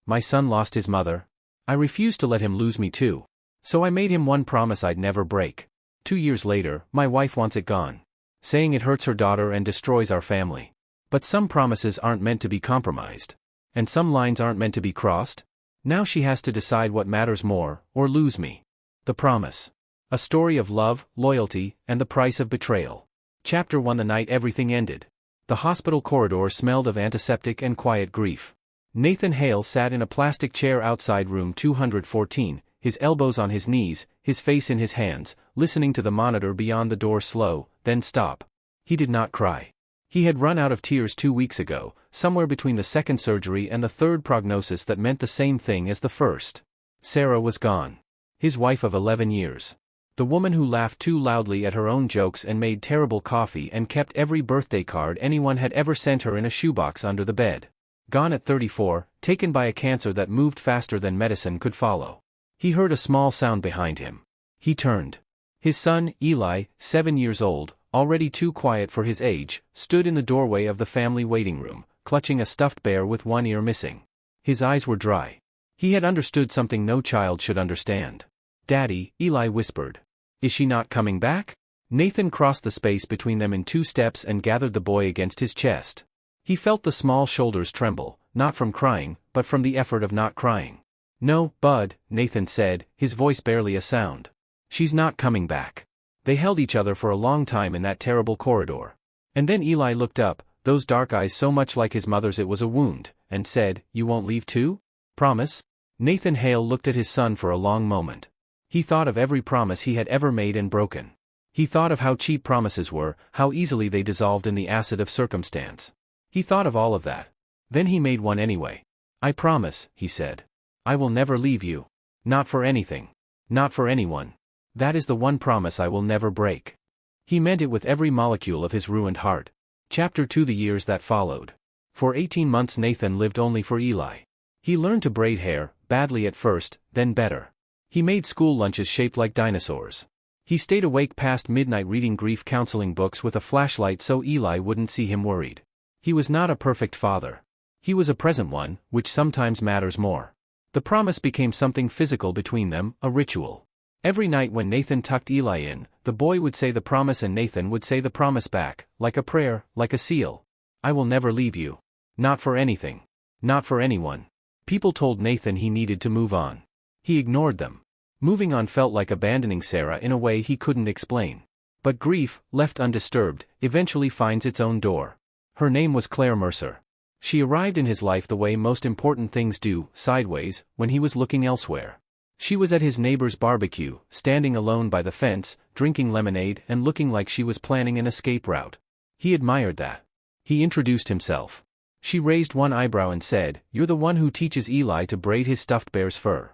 My son lost his mother. I refused to let him lose me too. So I made him one promise I'd never break. 2 years later, my wife wants it gone. Saying it hurts her daughter and destroys our family. But some promises aren't meant to be compromised. And some lines aren't meant to be crossed. Now she has to decide what matters more, or lose me. The Promise. A story of love, loyalty, and the price of betrayal. Chapter 1. The night everything ended. The hospital corridor smelled of antiseptic and quiet grief. Nathan Hale sat in a plastic chair outside room 214, his elbows on his knees, his face in his hands, listening to the monitor beyond the door slow, then stop. He did not cry. He had run out of tears 2 weeks ago, somewhere between the second surgery and the third prognosis that meant the same thing as the first. Sarah was gone. His wife of 11 years. The woman who laughed too loudly at her own jokes and made terrible coffee and kept every birthday card anyone had ever sent her in a shoebox under the bed. Gone at 34, taken by a cancer that moved faster than medicine could follow. He heard a small sound behind him. He turned. His son, Eli, 7 years old, already too quiet for his age, stood in the doorway of the family waiting room, clutching a stuffed bear with one ear missing. His eyes were dry. He had understood something no child should understand. "Daddy," Eli whispered. "Is she not coming back?" Nathan crossed the space between them in 2 steps and gathered the boy against his chest. He felt the small shoulders tremble, not from crying, but from the effort of not crying. "No, Bud," Nathan said, his voice barely a sound. "She's not coming back." They held each other for a long time in that terrible corridor. And then Eli looked up, those dark eyes so much like his mother's it was a wound, and said, "You won't leave too? Promise?" Nathan Hale looked at his son for a long moment. He thought of every promise he had ever made and broken. He thought of how cheap promises were, how easily they dissolved in the acid of circumstance. He thought of all of that. Then he made one anyway. "I promise," he said. "I will never leave you. Not for anything. Not for anyone. That is the one promise I will never break." He meant it with every molecule of his ruined heart. Chapter 2. The years that followed. For 18 months Nathan lived only for Eli. He learned to braid hair, badly at first, then better. He made school lunches shaped like dinosaurs. He stayed awake past midnight reading grief counseling books with a flashlight so Eli wouldn't see him worried. He was not a perfect father. He was a present one, which sometimes matters more. The promise became something physical between them, a ritual. Every night when Nathan tucked Eli in, the boy would say the promise and Nathan would say the promise back, like a prayer, like a seal. "I will never leave you. Not for anything. Not for anyone." People told Nathan he needed to move on. He ignored them. Moving on felt like abandoning Sarah in a way he couldn't explain. But grief, left undisturbed, eventually finds its own door. Her name was Claire Mercer. She arrived in his life the way most important things do, sideways, when he was looking elsewhere. She was at his neighbor's barbecue, standing alone by the fence, drinking lemonade and looking like she was planning an escape route. He admired that. He introduced himself. She raised one eyebrow and said, "You're the one who teaches Eli to braid his stuffed bear's fur."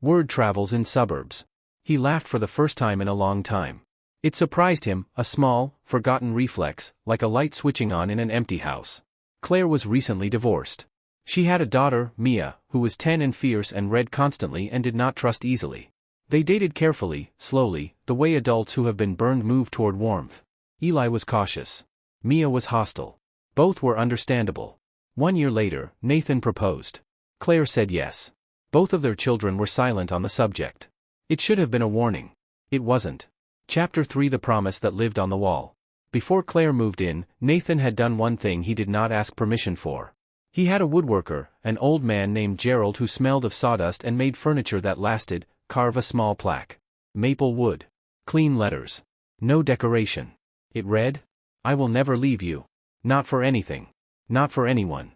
Word travels in suburbs. He laughed for the first time in a long time. It surprised him, a small, forgotten reflex, like a light switching on in an empty house. Claire was recently divorced. She had a daughter, Mia, who was 10 and fierce and read constantly and did not trust easily. They dated carefully, slowly, the way adults who have been burned move toward warmth. Eli was cautious. Mia was hostile. Both were understandable. 1 year later, Nathan proposed. Claire said yes. Both of their children were silent on the subject. It should have been a warning. It wasn't. Chapter 3. The Promise That Lived on the Wall. Before Claire moved in, Nathan had done one thing he did not ask permission for. He had a woodworker, an old man named Gerald who smelled of sawdust and made furniture that lasted, carve a small plaque. Maple wood. Clean letters. No decoration. It read, "I will never leave you. Not for anything. Not for anyone."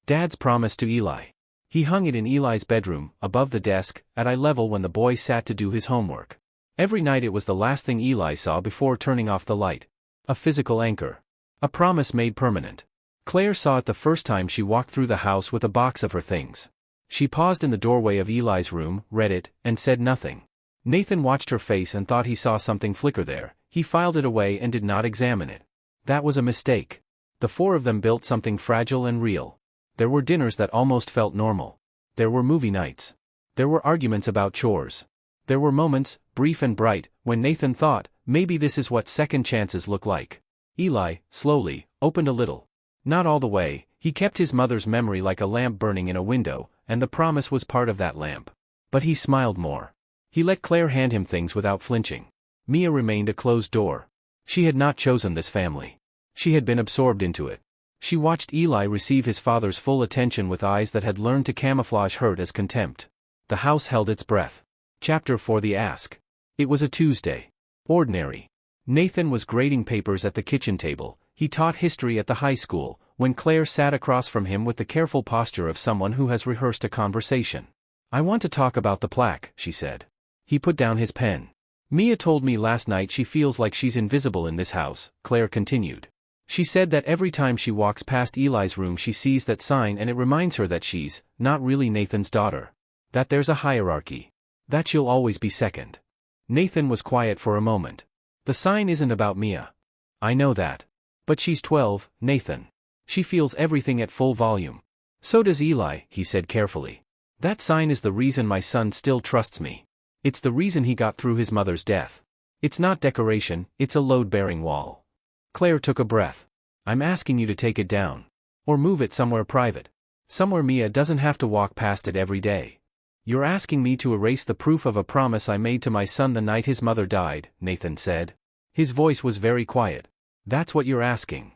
Dad's promise to Eli. He hung it in Eli's bedroom, above the desk, at eye level when the boy sat to do his homework. Every night it was the last thing Eli saw before turning off the light. A physical anchor. A promise made permanent. Claire saw it the first time she walked through the house with a box of her things. She paused in the doorway of Eli's room, read it, and said nothing. Nathan watched her face and thought he saw something flicker there. He filed it away and did not examine it. That was a mistake. The 4 of them built something fragile and real. There were dinners that almost felt normal. There were movie nights. There were arguments about chores. There were moments, brief and bright, when Nathan thought, maybe this is what second chances look like. Eli, slowly, opened a little. Not all the way. He kept his mother's memory like a lamp burning in a window, and the promise was part of that lamp. But he smiled more. He let Claire hand him things without flinching. Mia remained a closed door. She had not chosen this family. She had been absorbed into it. She watched Eli receive his father's full attention with eyes that had learned to camouflage hurt as contempt. The house held its breath. Chapter 4: The Ask. It was a Tuesday. Ordinary. Nathan was grading papers at the kitchen table. He taught history at the high school, when Claire sat across from him with the careful posture of someone who has rehearsed a conversation. "I want to talk about the plaque," she said. He put down his pen. "Mia told me last night she feels like she's invisible in this house," Claire continued. "She said that every time she walks past Eli's room she sees that sign and it reminds her that she's not really Nathan's daughter. That there's a hierarchy. That she'll always be second." Nathan was quiet for a moment. "The sign isn't about Mia. I know that. But she's 12, Nathan. She feels everything at full volume. So does Eli," he said carefully. "That sign is the reason my son still trusts me. It's the reason he got through his mother's death. It's not decoration, it's a load-bearing wall." Claire took a breath. "I'm asking you to take it down. Or move it somewhere private. Somewhere Mia doesn't have to walk past it every day. You're asking me to erase the proof of a promise I made to my son the night his mother died," Nathan said. His voice was very quiet. "That's what you're asking."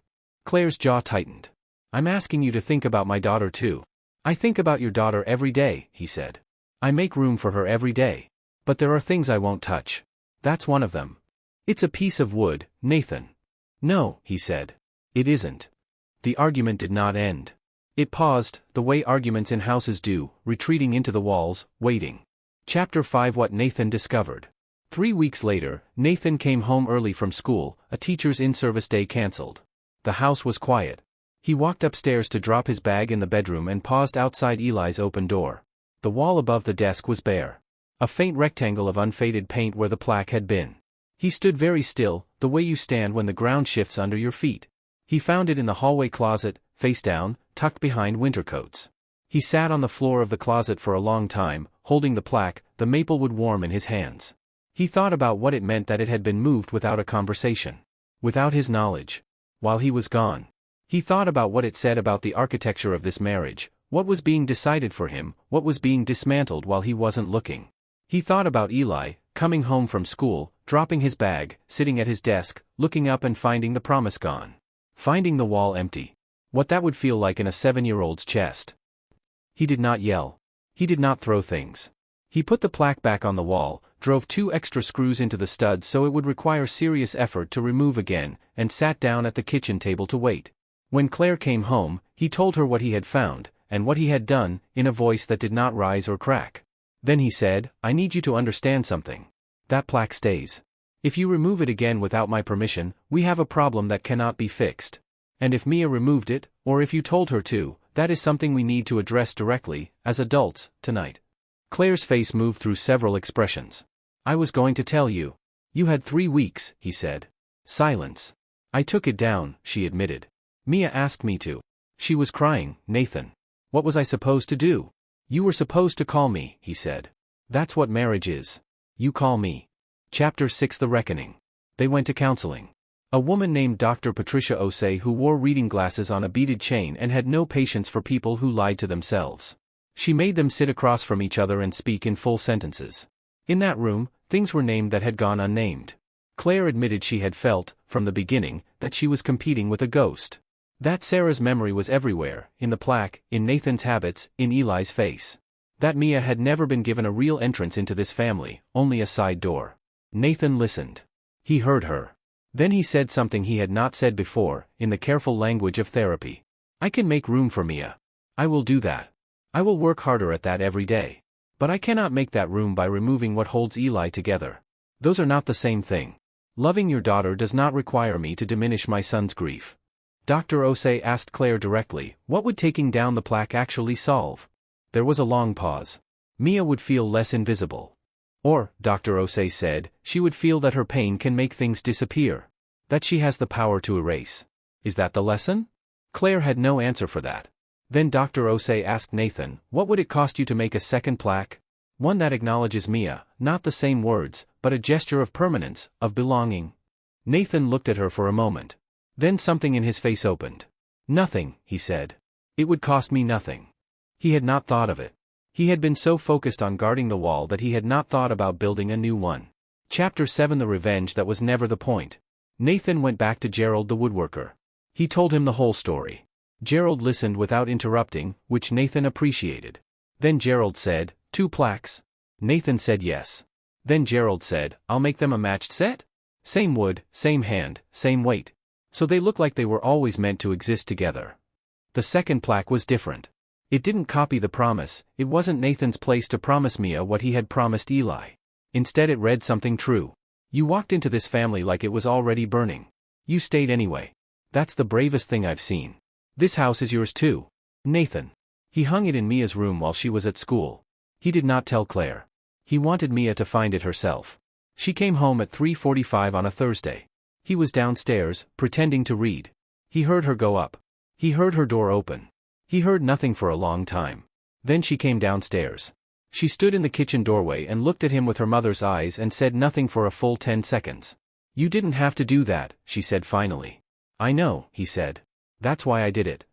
Claire's jaw tightened. "I'm asking you to think about my daughter too." "I think about your daughter every day," he said. "I make room for her every day. But there are things I won't touch. That's one of them." "It's a piece of wood, Nathan." "No," he said. "It isn't." The argument did not end. It paused, the way arguments in houses do, retreating into the walls, waiting. Chapter 5: What Nathan Discovered. 3 weeks later, Nathan came home early from school, a teacher's in-service day cancelled. The house was quiet. He walked upstairs to drop his bag in the bedroom and paused outside Eli's open door. The wall above the desk was bare. A faint rectangle of unfaded paint where the plaque had been. He stood very still, the way you stand when the ground shifts under your feet. He found it in the hallway closet, face down, tucked behind winter coats. He sat on the floor of the closet for a long time, holding the plaque, the maplewood warm in his hands. He thought about what it meant that it had been moved without a conversation. Without his knowledge. While he was gone. He thought about what it said about the architecture of this marriage, what was being decided for him, what was being dismantled while he wasn't looking. He thought about Eli, coming home from school, dropping his bag, sitting at his desk, looking up and finding the promise gone. Finding the wall empty. What that would feel like in a 7-year-old's chest. He did not yell. He did not throw things. He put the plaque back on the wall, drove 2 extra screws into the stud so it would require serious effort to remove again, and sat down at the kitchen table to wait. When Claire came home, he told her what he had found, and what he had done, in a voice that did not rise or crack. Then he said, "I need you to understand something. That plaque stays. If you remove it again without my permission, we have a problem that cannot be fixed. And if Mia removed it, or if you told her to, that is something we need to address directly, as adults, tonight." Claire's face moved through several expressions. "I was going to tell you. You had 3 weeks," he said. Silence. "I took it down," she admitted. "Mia asked me to." She was crying. "Nathan. What was I supposed to do?" "You were supposed to call me," he said. "That's what marriage is. You call me." Chapter 6: The Reckoning. They went to counseling. A woman named Dr. Patricia Osei who wore reading glasses on a beaded chain and had no patience for people who lied to themselves. She made them sit across from each other and speak in full sentences. In that room, things were named that had gone unnamed. Claire admitted she had felt, from the beginning, that she was competing with a ghost. That Sarah's memory was everywhere, in the plaque, in Nathan's habits, in Eli's face. That Mia had never been given a real entrance into this family, only a side door. Nathan listened. He heard her. Then he said something he had not said before, in the careful language of therapy. "I can make room for Mia. I will do that. I will work harder at that every day. But I cannot make that room by removing what holds Eli together. Those are not the same thing. Loving your daughter does not require me to diminish my son's grief." Dr. Osei asked Claire directly, what would taking down the plaque actually solve? There was a long pause. Mia would feel less invisible. Or, Dr. Osei said, she would feel that her pain can make things disappear. That she has the power to erase. Is that the lesson? Claire had no answer for that. Then Dr. Osei asked Nathan, what would it cost you to make a second plaque? One that acknowledges Mia, not the same words, but a gesture of permanence, of belonging. Nathan looked at her for a moment. Then something in his face opened. "Nothing," he said. "It would cost me nothing." He had not thought of it. He had been so focused on guarding the wall that he had not thought about building a new one. Chapter 7 The Revenge That Was Never the Point. Nathan went back to Gerald the woodworker. He told him the whole story. Gerald listened without interrupting, which Nathan appreciated. Then Gerald said, 2 plaques? Nathan said yes. Then Gerald said, I'll make them a matched set? Same wood, same hand, same weight. So they look like they were always meant to exist together. The second plaque was different. It didn't copy the promise. It wasn't Nathan's place to promise Mia what he had promised Eli. Instead it read something true. You walked into this family like it was already burning. You stayed anyway. That's the bravest thing I've seen. This house is yours too, Nathan. He hung it in Mia's room while she was at school. He did not tell Claire. He wanted Mia to find it herself. She came home at 3:45 on a Thursday. He was downstairs, pretending to read. He heard her go up. He heard her door open. He heard nothing for a long time. Then she came downstairs. She stood in the kitchen doorway and looked at him with her mother's eyes and said nothing for a full 10 seconds. You didn't have to do that, she said finally. I know, he said. That's why I did it.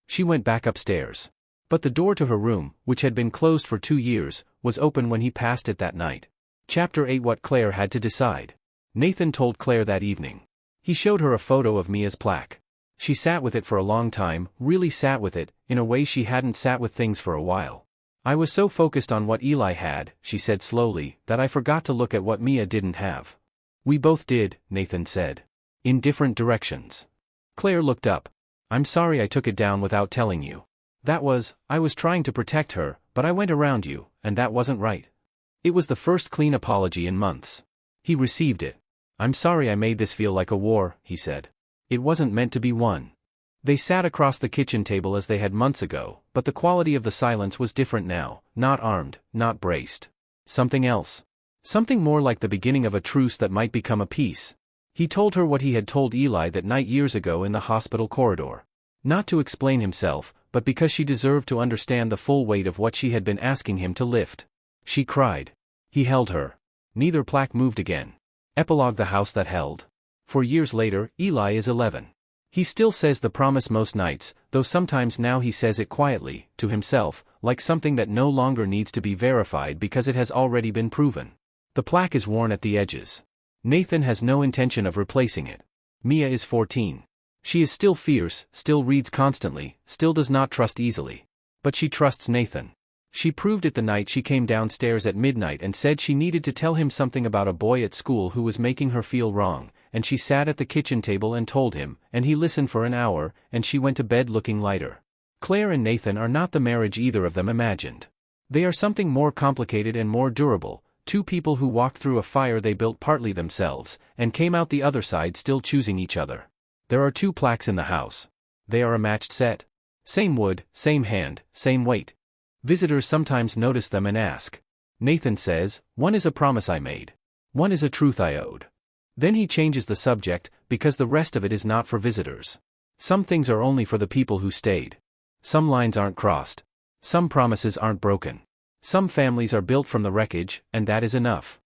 She went back upstairs. But the door to her room, which had been closed for 2 years, was open when he passed it that night. Chapter 8 What Claire Had to Decide. Nathan told Claire that evening. He showed her a photo of Mia's plaque. She sat with it for a long time, really sat with it, in a way she hadn't sat with things for a while. I was so focused on what Eli had, she said slowly, that I forgot to look at what Mia didn't have. We both did, Nathan said. In different directions. Claire looked up. I'm sorry I took it down without telling you. I was trying to protect her, but I went around you, and that wasn't right. It was the first clean apology in months. He received it. I'm sorry I made this feel like a war, he said. It wasn't meant to be one. They sat across the kitchen table as they had months ago, but the quality of the silence was different now, not armed, not braced. Something else. Something more like the beginning of a truce that might become a peace. He told her what he had told Eli that night years ago in the hospital corridor. Not to explain himself, but because she deserved to understand the full weight of what she had been asking him to lift. She cried. He held her. Neither plaque moved again. Epilogue The House That Held. 4 years later, Eli is 11. He still says the promise most nights, though sometimes now he says it quietly, to himself, like something that no longer needs to be verified because it has already been proven. The plaque is worn at the edges. Nathan has no intention of replacing it. Mia is 14. She is still fierce, still reads constantly, still does not trust easily. But she trusts Nathan. She proved it the night she came downstairs at midnight and said she needed to tell him something about a boy at school who was making her feel wrong, and she sat at the kitchen table and told him, and he listened for an hour, and she went to bed looking lighter. Claire and Nathan are not the marriage either of them imagined. They are something more complicated and more durable, 2 people who walked through a fire they built partly themselves, and came out the other side still choosing each other. There are 2 plaques in the house. They are a matched set. Same wood, same hand, same weight. Visitors sometimes notice them and ask. Nathan says, one is a promise I made. One is a truth I owed. Then he changes the subject, because the rest of it is not for visitors. Some things are only for the people who stayed. Some lines aren't crossed. Some promises aren't broken. Some families are built from the wreckage, and that is enough.